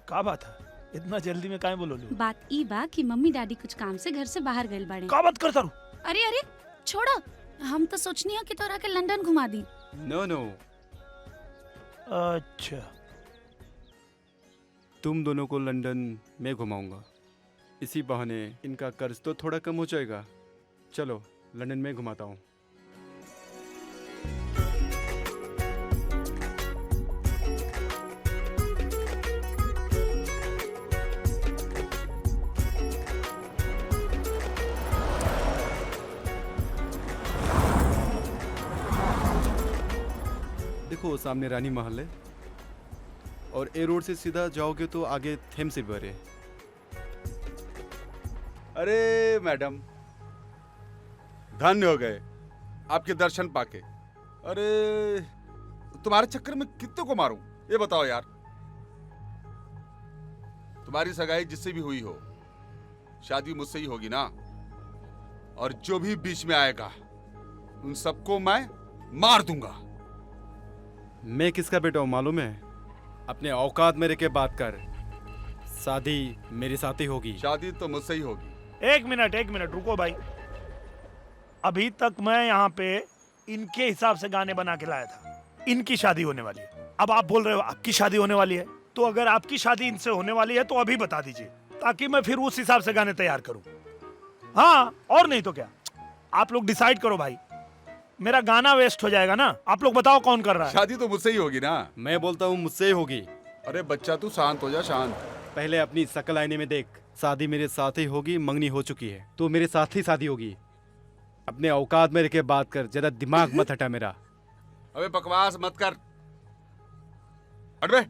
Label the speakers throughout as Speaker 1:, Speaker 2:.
Speaker 1: का बात है, इतना जल्दी में काहे बोलो?
Speaker 2: बात ई बा कि मम्मी डैडी कुछ काम से घर से बाहर गए बाड़े।
Speaker 1: का बात करता रू?
Speaker 2: अरे अरे छोड़ो, हम तो सोचनी है कि तोरा के लंदन घुमा दी।
Speaker 3: नो नो,
Speaker 1: अच्छा
Speaker 3: तुम दोनों को लंदन में घुमाऊंगा। इसी बहाने इनका कर्ज तो थोड़ा कम हो जाएगा। चलो लंदन में घुमाता हूँ। देखो सामने रानी महल है और ए रोड से सीधा जाओगे तो आगे थेम्स रिवर है।
Speaker 4: अरे मैडम, धन्य हो गए आपके दर्शन पाके। अरे तुम्हारे चक्कर में कितने को मारूं ये बताओ यार। तुम्हारी सगाई जिससे भी हुई हो, शादी मुझसे ही होगी ना। और जो भी बीच में आएगा उन सबको मैं मार दूंगा।
Speaker 3: मैं किसका बेटा हूँ मालूम है? अपने औकात में रह के बात कर। शादी मेरे साथ ही होगी।
Speaker 4: शादी तो मुझसे ही होगी।
Speaker 1: एक मिनट रुको भाई। अभी तक मैं यहाँ पे इनके हिसाब से गाने बना के लाया था। इनकी शादी होने वाली है, अब आप बोल रहे हो आपकी शादी होने वाली है। तो अगर आपकी शादी इनसे होने वाली है तो अभी बता दीजिए, ताकि मैं फिर उस हिसाब से गाने तैयार करूं। हाँ और नहीं तो क्या। आप लोग डिसाइड करो भाई, मेरा गाना वेस्ट हो जाएगा ना। आप लोग बताओ कौन कर रहा है।
Speaker 4: शादी तो मुझसे ही होगी ना।
Speaker 3: मैं बोलता हूँ मुझसे ही होगी।
Speaker 4: अरे बच्चा तू शांत हो जा, शांत।
Speaker 3: पहले अपनी शकल आईने में देख। शादी मेरे साथ ही होगी, मंगनी हो चुकी है तो मेरे साथ ही शादी होगी। अपने औकात में रह के बात कर, ज्यादा दिमाग मत हटा मेरा।
Speaker 4: अबे बकवास मत कर, हट बे।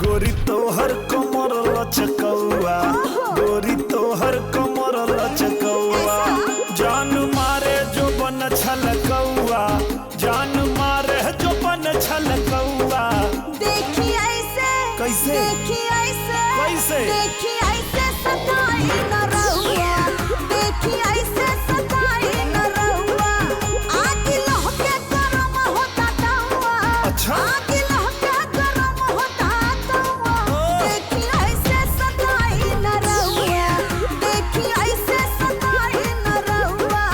Speaker 5: गोरी तोहर कमर लचकौआ, गोरी तोहर कमर लचकौआ, जान मारे जो बन छलकौआ, जान मारे जो बन छलकौआ।
Speaker 6: देखी ऐसे
Speaker 5: कैसे
Speaker 6: देखी ऐसे
Speaker 5: कैसे
Speaker 6: देखी ऐसे सताई न रहुआ, देखी ऐसे सताई न रहुआ। आग लहके गरम होता तवा,
Speaker 5: अच्छा
Speaker 6: आग लहके गरम होता तवा। देखी ऐसे सताई न रहुआ, देखी ऐसे सताई न रहुआ।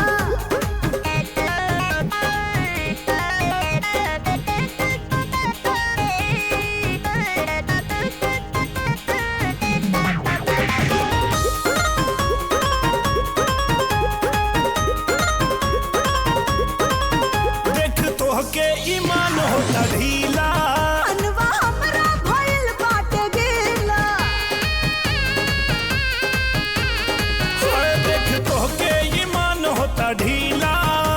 Speaker 5: देख तोहके ईमान होता ढीला,
Speaker 6: मनवा हमरा भइल बाटे गेला।
Speaker 5: देख तोहके ईमान होता ढीला,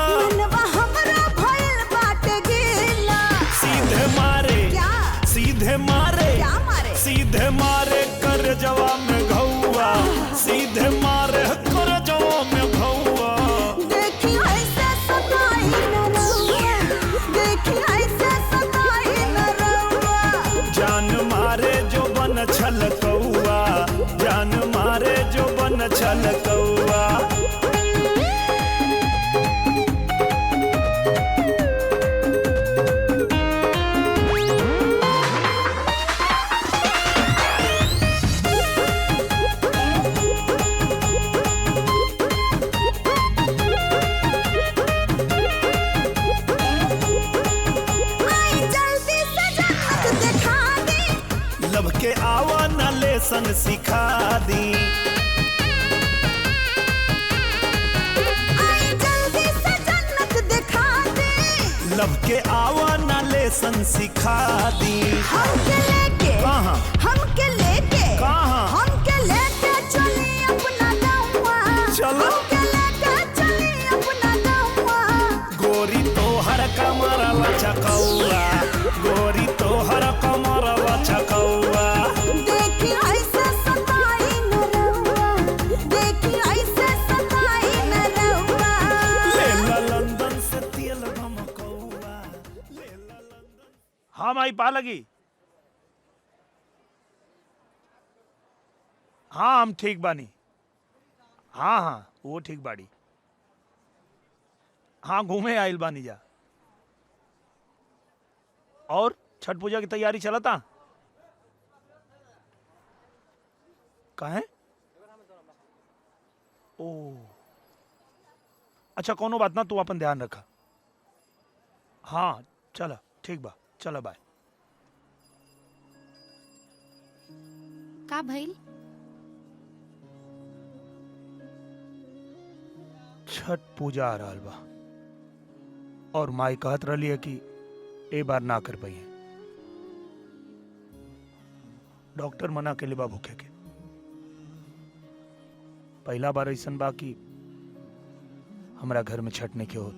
Speaker 6: मनवा हमरा भइल बाटे गेला।
Speaker 5: सीधे मारे
Speaker 6: क्या
Speaker 5: सीधे मारे
Speaker 6: क्या मारे
Speaker 5: सीधे मारे कर जवा में घौआ, सीधे मारे कर जवा में घौआ।
Speaker 6: देखी ऐसे सताई न रहुआ, देखी ऐसे सताई न रहुआ।
Speaker 5: जान मारे जो बन छलकौआ, जान मारे जो बन छलकौआ।
Speaker 6: आई जल्दी से जन्नत दिखा दी,
Speaker 5: लब के आवा न लेसन सिखा दी,
Speaker 6: आई जल्दी से जन्नत दिखा दी।
Speaker 5: लब के आवा न लेसन सिखा दी।
Speaker 6: हमके लेके
Speaker 5: कहाँ
Speaker 6: हमके लेके
Speaker 5: कहाँ
Speaker 6: हमके लेके चली अपना गाँवा,
Speaker 5: चलो।
Speaker 6: हमके लेके चली अपना गाँवा।
Speaker 1: हाँ माई पा लगी। हाँ हम ठीक बानी। हाँ हाँ वो ठीक बाड़ी। हाँ घूमे आइल बानी जा। और छठ पूजा की तैयारी चलता कहाँ? ओ अच्छा कोनो बात ना, तू अपन ध्यान रखा। हाँ चला ठीक बा, चला बाय।
Speaker 2: का भइल?
Speaker 1: छठ पूजा आ रहल बा और माई कहत रही है कि ए बार ना कर पाई है। डॉक्टर मना के लिए बा भूखे के। पहला बार ऐसन बा कि हमरा घर में छठ नहीं के हो।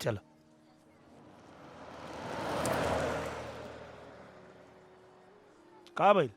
Speaker 1: चलो का भाई